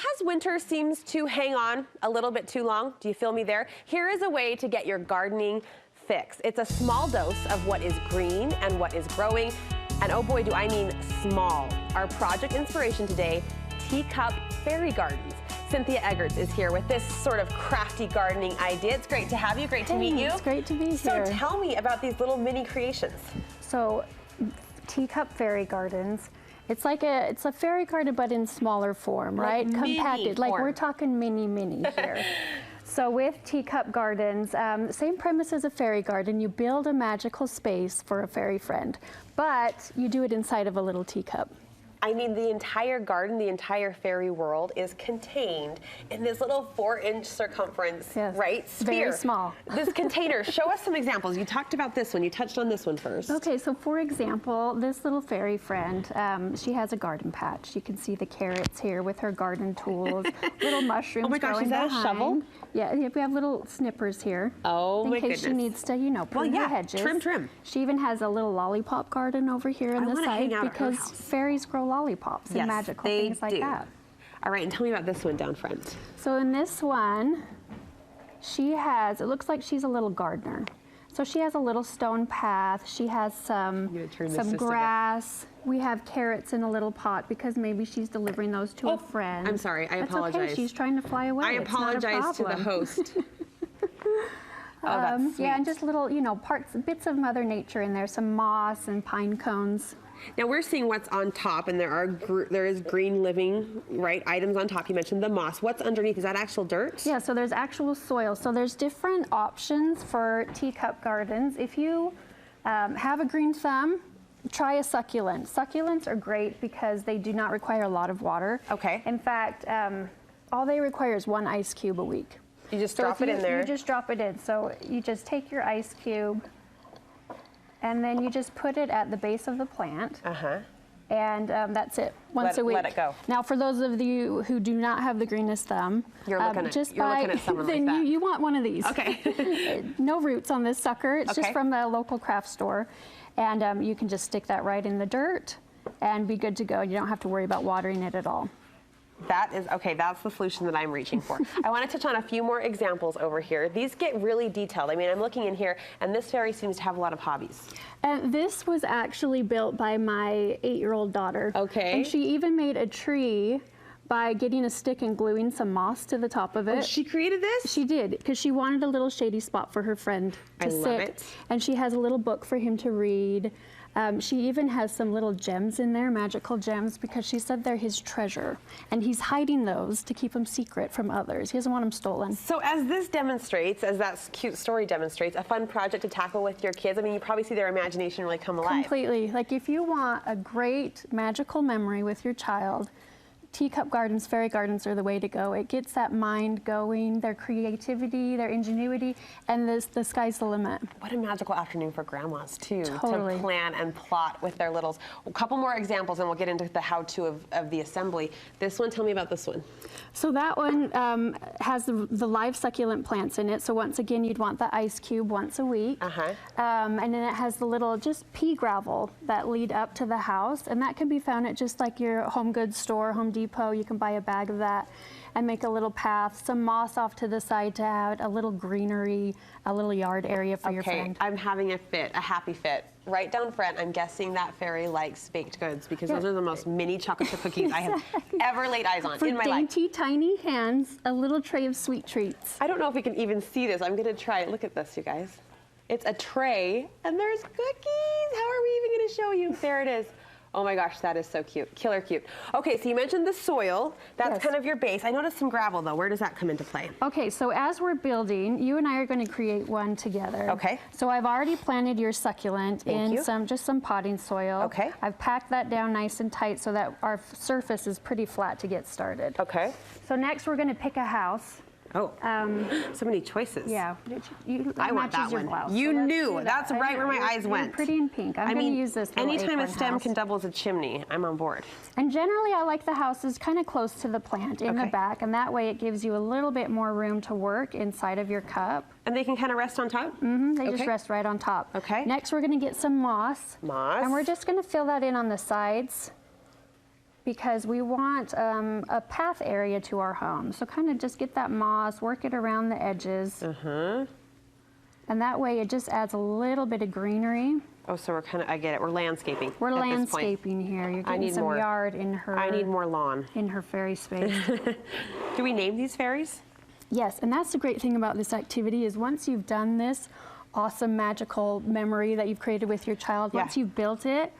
because winter seems to hang on a little bit too long, do you feel me there? Here is a way to get your gardening fix. It's a small dose of what is green and what is growing. And oh boy, do I mean small. Our project inspiration today, Teacup Fairy Gardens. Cynthia Eggertz is here with this sort of crafty gardening idea. It's great to have you, great to meet you. It's great to be here. So tell me about these little mini creations. So Teacup Fairy Gardens, it's a fairy garden but in smaller form, right? Compacted, like we're talking mini here. So with Teacup Gardens, same premise as a fairy garden. You build a magical space for a fairy friend, but you do it inside of a little teacup. I mean, the entire garden, the entire fairy world is contained in this little 4-inch circumference, right? Sphere. Very small. This container, show us some examples. You talked about this one, you touched on this one first. Okay, so for example, this little fairy friend, she has a garden patch. You can see the carrots here with her garden tools, little mushrooms. Oh my gosh, is that a shovel? Yeah, we have little snippers here. Oh my goodness. In case she needs to, you know, prune her hedges. Trim. She even has a little lollipop garden over here on the side because fairies grow lollipops and magical things like that. All right, and tell me about this one down front. So in this one, she has, it looks like she's a little gardener. So she has a little stone path. She has some grass. We have carrots in a little pot because maybe she's delivering those to a friend. I'm sorry, I apologize. That's okay, she's trying to fly away. I apologize to the host. That's sweet. Yeah, and just little, you know, bits of Mother Nature in there, some moss and pine cones. Now we're seeing what's on top, and there is green living, right, items on top. You mentioned the moss. What's underneath? Is that actual dirt? Yeah, so there's actual soil. So there's different options for Teacup Gardens. If you have a green thumb, try a succulent. Succulents are great because they do not require a lot of water. Okay. In fact, all they require is 1 ice cube a week. You just drop it in there? You just drop it in. So you just take your ice cube, and then you just put it at the base of the plant. And that's it, once a week. Let it go. Now, for those of you who do not have the greenest thumb, you're looking at someone like that. You want one of these. Okay. No roots on this sucker. It's just from the local craft store. And you can just stick that right in the dirt and be good to go. You don't have to worry about watering it at all. That is, okay, that's the solution that I'm reaching for. I want to touch on a few more examples over here. These get really detailed. I mean, I'm looking in here, and this fairy seems to have a lot of hobbies. This was actually built by my 8-year-old daughter. Okay. And she even made a tree by getting a stick and gluing some moss to the top of it. Oh, she created this? She did, because she wanted a little shady spot for her friend to sit. I love it. And she has a little book for him to read. She even has some little gems in there, magical gems, because she said they're his treasure. And he's hiding those to keep them secret from others. He doesn't want them stolen. So as this demonstrates, as that cute story demonstrates, a fun project to tackle with your kids, I mean, you probably see their imagination really come alive. Completely. Like if you want a great magical memory with your child, Teacup Gardens, fairy gardens are the way to go. It gets that mind going, their creativity, their ingenuity, and the sky's the limit. What a magical afternoon for grandmas, too, totally. To plan and plot with their littles. A couple more examples, and we'll get into the how-to of the assembly. This one, tell me about this one. So that one has the live succulent plants in it. So once again, you'd want the ice cube once a week. And then it has the little just pea gravel that lead up to the house, and that can be found at just like your home goods store, Home Depot. You can buy a bag of that and make a little path, some moss off to the side to add a little greenery, a little yard area for your friend. I'm having a happy fit. Right down front, I'm guessing that fairy likes baked goods because those are the most mini chocolate chip cookies I have ever laid eyes on in my life. For dainty, tiny hands, a little tray of sweet treats. I don't know if we can even see this. I'm gonna try it. Look at this, you guys. It's a tray, and there's cookies. How are we even gonna show you? There it is. Oh my gosh, that is so cute. Killer cute. Okay, so you mentioned the soil. That's kind of your base. I noticed some gravel though. Where does that come into play? Okay, so as we're building, you and I are going to create one together. Okay. So I've already planted your succulent in just some potting soil. Okay. I've packed that down nice and tight so that our surface is pretty flat to get started. Okay. So next we're going to pick a house. Oh, so many choices. Yeah, I want that one. Blouse, you so knew. That's right where my eyes went. Pretty in pink. I'm going to use this little anytime a stem house. can double as a chimney, I'm on board. And generally, I like the houses kind of close to the plant in the back, and that way it gives you a little bit more room to work inside of your cup. And they can kind of rest on top? Mm-hmm. They just rest right on top. Okay. Next, we're going to get some moss. Moss. And we're just going to fill that in on the sides. because we want a path area to our home. So kind of just get that moss, work it around the edges. And that way it just adds a little bit of greenery. Oh, so we're kind of, I get it, we're landscaping. We're landscaping here. You're getting some yard in her. I need more lawn. In her fairy space. Do we name these fairies? Yes, and that's the great thing about this activity is once you've done this awesome magical memory that you've created with your child, once you've built it,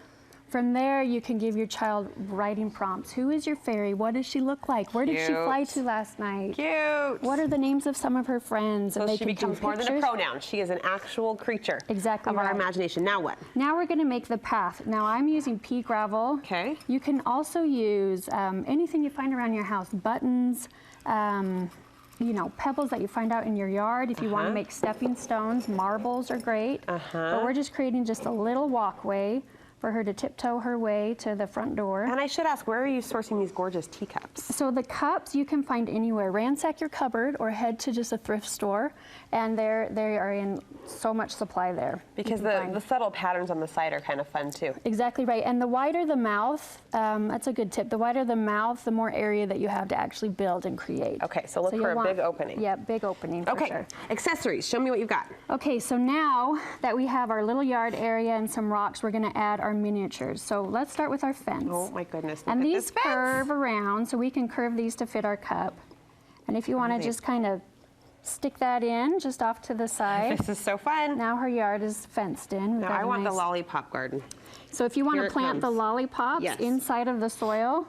from there you can give your child writing prompts. Who is your fairy? What does she look like? Where did she fly to last night? Cute. What are the names of some of her friends? So she becomes more than a pronoun. She is an actual creature of our imagination. Now what? Now we're going to make the path. Now I'm using pea gravel. Okay. You can also use anything you find around your house, buttons, you know, pebbles that you find out in your yard. If you want to make stepping stones, marbles are great. But we're just creating just a little walkway for her to tiptoe her way to the front door. And I should ask, where are you sourcing these gorgeous teacups? So the cups you can find anywhere. Ransack your cupboard or head to just a thrift store, and they are in so much supply there. Because the subtle patterns on the side are kind of fun too. Exactly right. And the wider the mouth, that's a good tip. The wider the mouth, the more area that you have to actually build and create. Okay, so look for a big opening. Yeah, big opening for sure. Accessories, show me what you've got. Okay, so now that we have our little yard area and some rocks, we're gonna add our miniatures. So let's start with our fence. Oh my goodness, and these curve around, so we can curve these to fit our cup. And if you wanna just kind of stick that in just off to the side. This is so fun. Now her yard is fenced in. Now I want the lollipop garden. So if you want to plant the lollipops inside of the soil,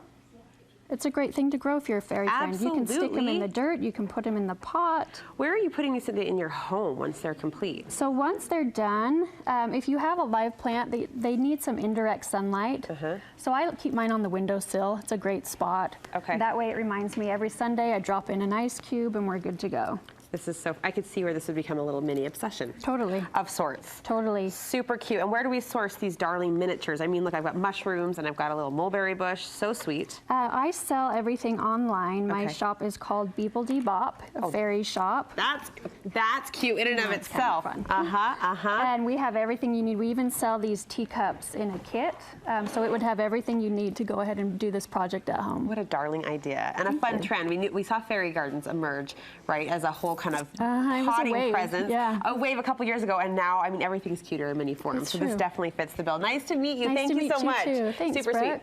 it's a great thing to grow if you're a fairy friend. You can stick them in the dirt, you can put them in the pot. Where are you putting these in your home once they're complete? So once they're done, if you have a live plant, they need some indirect sunlight. So I keep mine on the windowsill. It's a great spot. Okay. That way it reminds me every Sunday I drop in an ice cube and we're good to go. This is so, I could see where this would become a little mini obsession. Totally. Of sorts. Totally. Super cute. And where do we source these darling miniatures? I mean, look, I've got mushrooms and I've got a little mulberry bush. So sweet. I sell everything online. My shop is called Beeble Bop, a fairy shop. That's cute in and of itself. Kind of fun. And we have everything you need. We even sell these teacups in a kit. So it would have everything you need to go ahead and do this project at home. What a darling idea. And a fun trend. We saw fairy gardens emerge, right, as a whole kind of potting presence. A wave a couple years ago, and now, I mean, everything's cuter in mini form. So this definitely fits the bill. Nice to meet you. Nice Thank to you meet so you much. Too. Thanks, Super Brooke. sweet.